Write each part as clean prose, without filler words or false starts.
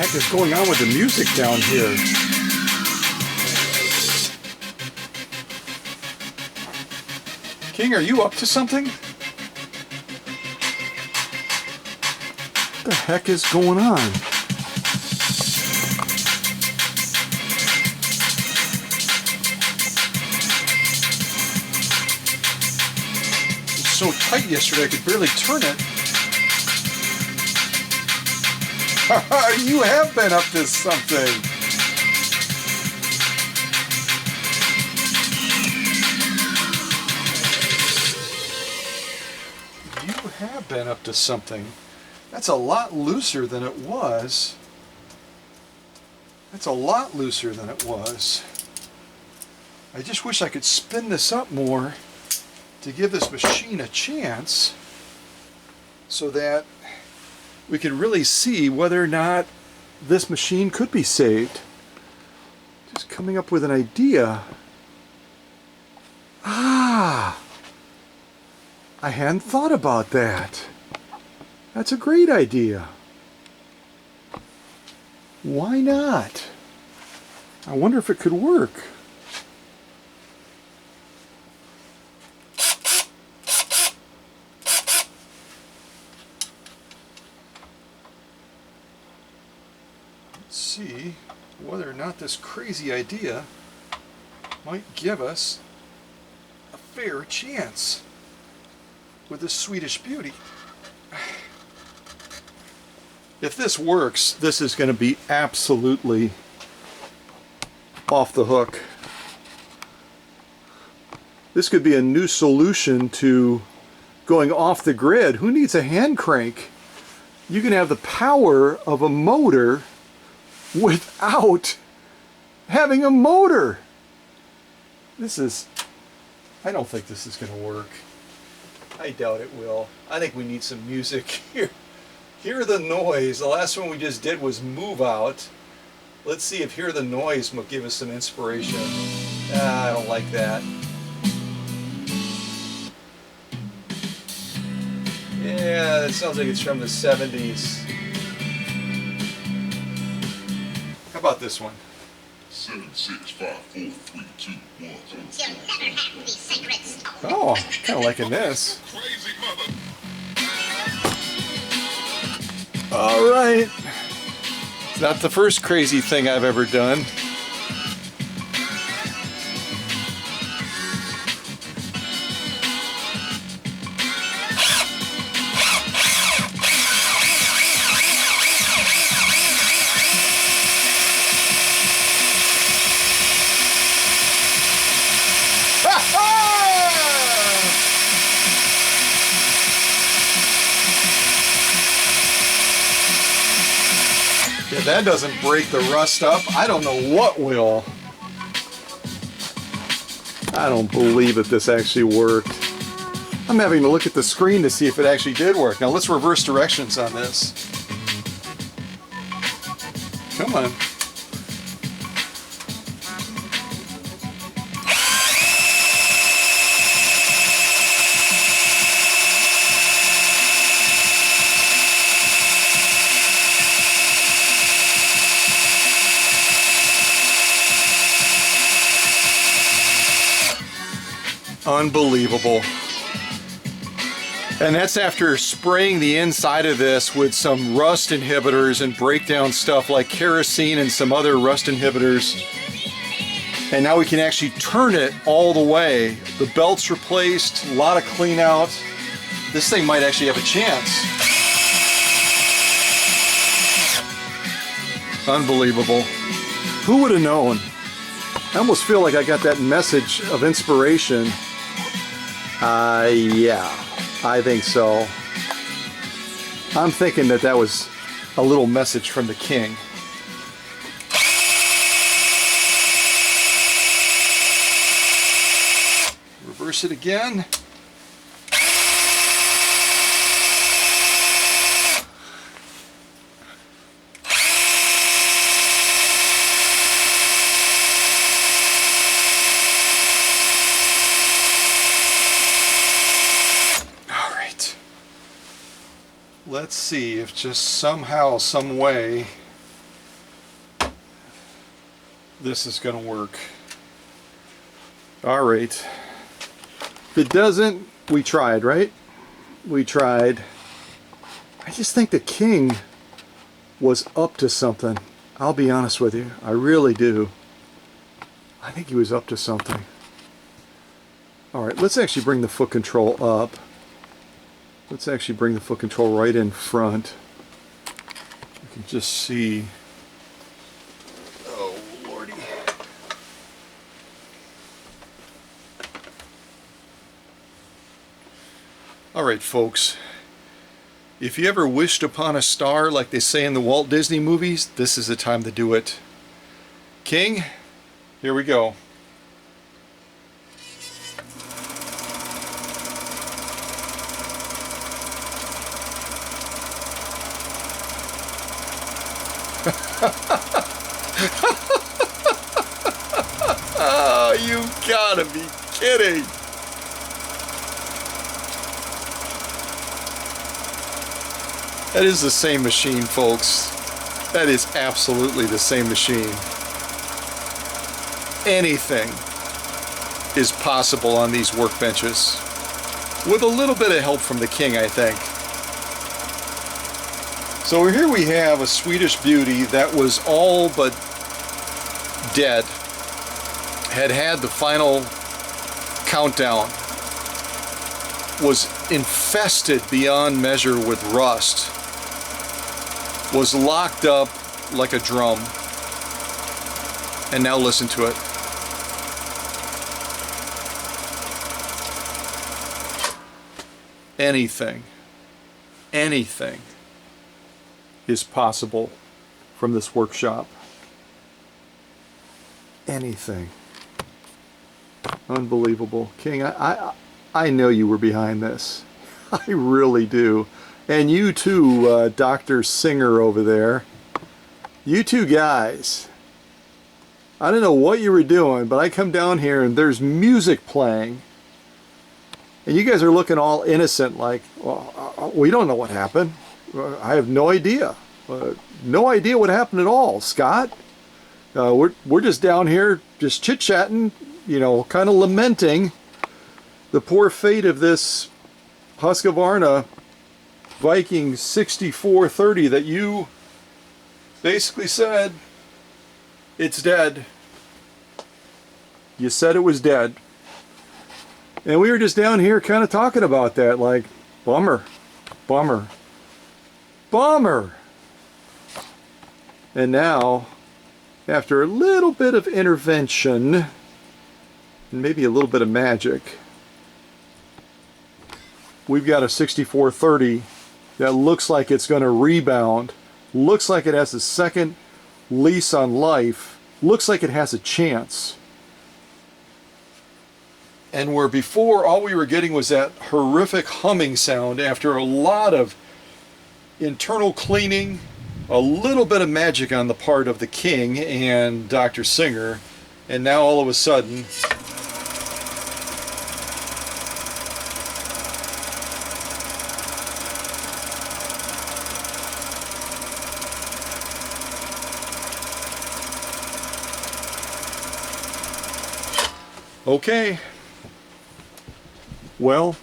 heck is going on with the music down here? King, are you up to something? What the heck is going on? It was so tight yesterday I could barely turn it. You have been up to something. You have been up to something. That's a lot looser than it was. That's a lot looser than it was. I just wish I could spin this up more to give this machine a chance so that we can really see whether or not this machine could be saved. Just coming up with an idea. Ah! I hadn't thought about that. That's a great idea. Why not? I wonder if it could work. Let's see whether or not this crazy idea might give us a fair chance with this Swedish Beauty. If this works, this is going to be absolutely off the hook. This could be a new solution to going off the grid. Who needs a hand crank? You can have the power of a motor without having a motor. I don't think this is going to work. I doubt it will. I think we need some music here. Hear the Noise. The last one we just did was Move Out. Let's see if Hear the Noise will give us some inspiration. I don't like that. Yeah, that sounds like it's from the 70s. How about this one? 7, 6, 5, 4, 3, 2, 1. You'll never have the sacred stone. Oh, kind of liking this. Crazy mother. All right. It's not the first crazy thing I've ever done. If that doesn't break the rust up, I don't know what will. I don't believe that this actually worked. I'm having to look at the screen to see if it actually did work. Now let's reverse directions on this. Come on. Unbelievable. And that's after spraying the inside of this with some rust inhibitors and breakdown stuff like kerosene and some other rust inhibitors. And now we can actually turn it all the way. The belt's replaced, a lot of clean out. This thing might actually have a chance. Unbelievable. Who would have known? I almost feel like I got that message of inspiration. Yeah, I think so. I'm thinking that that was a little message from the king. Reverse it again. Let's see if just somehow, some way, this is going to work. All right. If it doesn't, we tried, right? We tried. I just think the king was up to something. I'll be honest with you. I really do. I think he was up to something. All right, let's actually bring the foot control up. Let's actually bring the foot control right in front. You can just see. Oh, Lordy. All right, folks. If you ever wished upon a star like they say in the Walt Disney movies, this is the time to do it. King, here we go. Oh, you gotta be kidding. That is the same machine, folks. That is absolutely the same machine. Anything is possible on these workbenches. With a little bit of help from the king, I think. So here we have a Swedish Beauty that was all but dead. Had the final countdown. Was infested beyond measure with rust. Was locked up like a drum. And now listen to it. Anything is possible from this workshop. Anything. Unbelievable. King, I know you were behind this. I really do. And you too, Dr. Singer over there. You two guys. I don't know what you were doing, but I come down here and there's music playing. And you guys are looking all innocent like, well, we don't know what happened. I have no idea. No idea what happened at all, Scott. We're just down here just chit-chatting, you know, kind of lamenting the poor fate of this Husqvarna Viking 6430 that you basically said it's dead. You said it was dead. And we were just down here kind of talking about that, like, bummer, bummer, bummer. And now, after a little bit of intervention, and maybe a little bit of magic, we've got a 6430 that looks like it's going to rebound, looks like it has a second lease on life, looks like it has a chance. And where before all we were getting was that horrific humming sound after a lot of internal cleaning, a little bit of magic on the part of the king and Dr. Singer, and now all of a sudden okay. Well,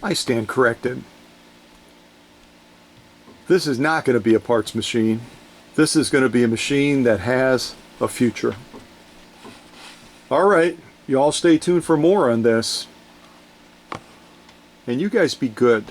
I stand corrected. This is not going to be a parts machine. This is going to be a machine that has a future. All right, you all stay tuned for more on this. And you guys be good.